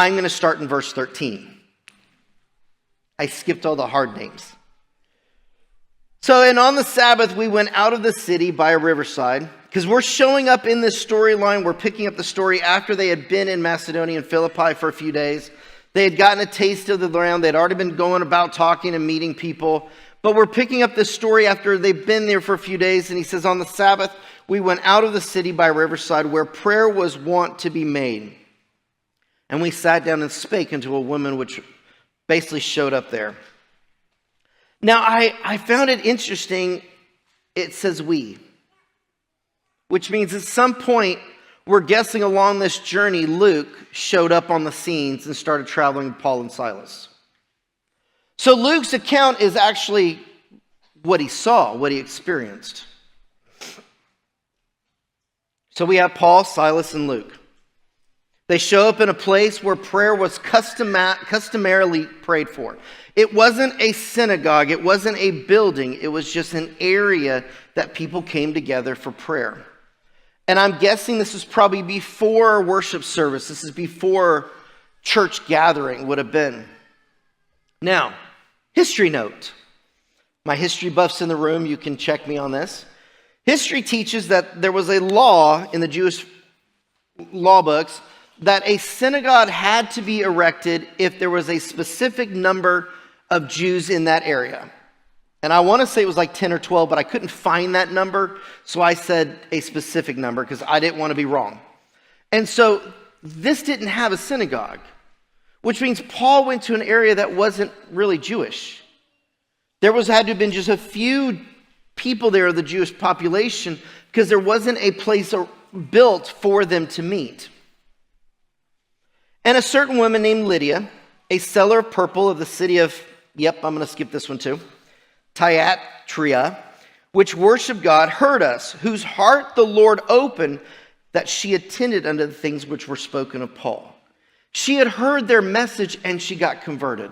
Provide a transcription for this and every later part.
I'm going to start in verse 13. I skipped all the hard names. So, and on the Sabbath, we went out of the city by a riverside, because we're showing up in this storyline. We're picking up the story after they had been in Macedonia and Philippi for a few days. They had gotten a taste of the land. They'd already been going about talking and meeting people. But we're picking up this story after they've been there for a few days. And he says, on the Sabbath, we went out of the city by a riverside where prayer was wont to be made. And we sat down and spake unto a woman which basically showed up there. Now, I found it interesting. It says we, which means at some point, we're guessing along this journey, Luke showed up on the scenes and started traveling with Paul and Silas. So Luke's account is actually what he saw, what he experienced. So we have Paul, Silas, and Luke. They show up in a place where prayer was customarily prayed for. It wasn't a synagogue. It wasn't a building. It was just an area that people came together for prayer. And I'm guessing this is probably before worship service. This is before church gathering would have been. Now, history note. My history buffs in the room, you can check me on this. History teaches that there was a law in the Jewish law books that a synagogue had to be erected if there was a specific number of Jews in that area. And I want to say it was like 10 or 12, but I couldn't find that number, so I said a specific number because I didn't want to be wrong. And so this didn't have a synagogue, which means Paul went to an area that wasn't really Jewish. There had to have been just a few people there of the Jewish population because there wasn't a place built for them to meet. And a certain woman named Lydia, a seller of purple of the city of, I'm going to skip this one too, Thyatira, which worshiped God, heard us, whose heart the Lord opened, that she attended unto the things which were spoken of Paul. She had heard their message and she got converted.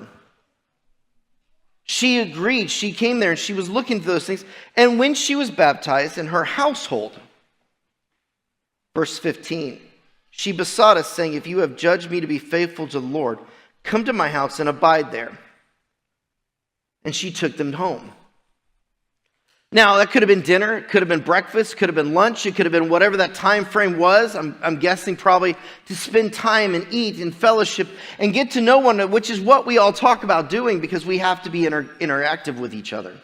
She agreed. She came there and she was looking for those things. And when she was baptized in her household, verse 15, she besought us, saying, if you have judged me to be faithful to the Lord, come to my house and abide there. And she took them home. Now, that could have been dinner, it could have been breakfast, could have been lunch, it could have been whatever that time frame was. I'm guessing probably to spend time and eat and fellowship and get to know one another, which is what we all talk about doing because we have to be interactive with each other.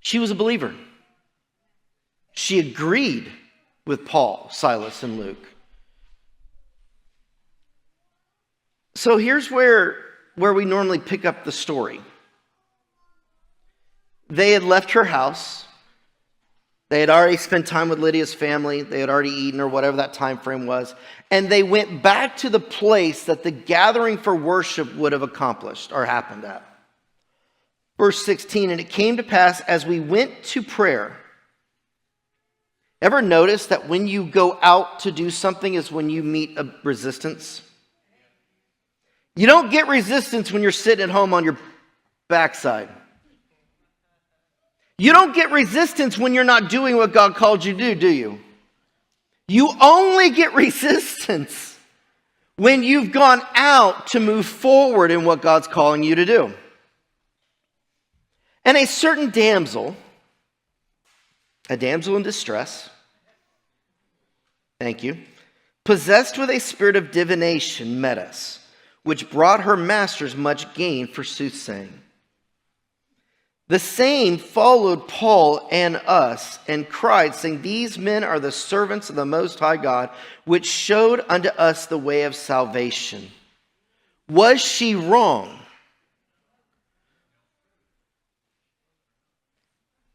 She was a believer. She agreed with Paul, Silas, and Luke. So here's where we normally pick up the story. They had left her house. They had already spent time with Lydia's family. They had already eaten or whatever that time frame was. And they went back to the place that the gathering for worship would have accomplished or happened at. Verse 16, and it came to pass as we went to prayer. Ever notice that when you go out to do something is when you meet a resistance? You don't get resistance when you're sitting at home on your backside. You don't get resistance when you're not doing what God called you to do you? You only get resistance when you've gone out to move forward in what God's calling you to do. And a certain damsel, a damsel in distress, thank you, possessed with a spirit of divination, met us, which brought her masters much gain for soothsaying. The same followed Paul and us, and cried, saying, these men are the servants of the Most High God, which showed unto us the way of salvation. Was she wrong?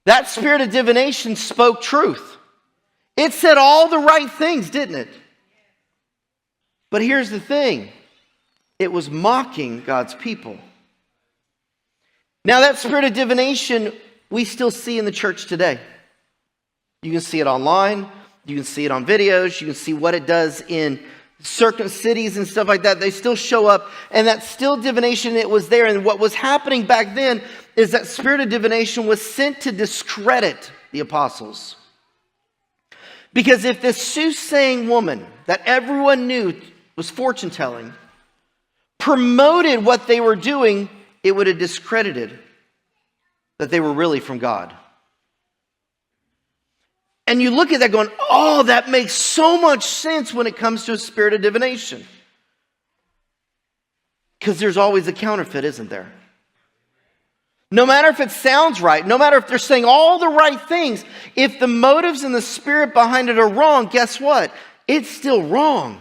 That spirit of divination spoke truth. It said all the right things, didn't it? But here's the thing. It was mocking God's people. Now that spirit of divination, we still see in the church today. You can see it online. You can see it on videos. You can see what it does in certain cities and stuff like that. They still show up. And that still divination, it was there. And what was happening back then is that spirit of divination was sent to discredit the apostles. Because if this soothsaying woman that everyone knew was fortune telling, promoted what they were doing, it would have discredited that they were really from God. And you look at that going, oh, that makes so much sense when it comes to a spirit of divination. Because there's always a counterfeit, isn't there? No matter if it sounds right, no matter if they're saying all the right things, if the motives and the spirit behind it are wrong, guess what? It's still wrong.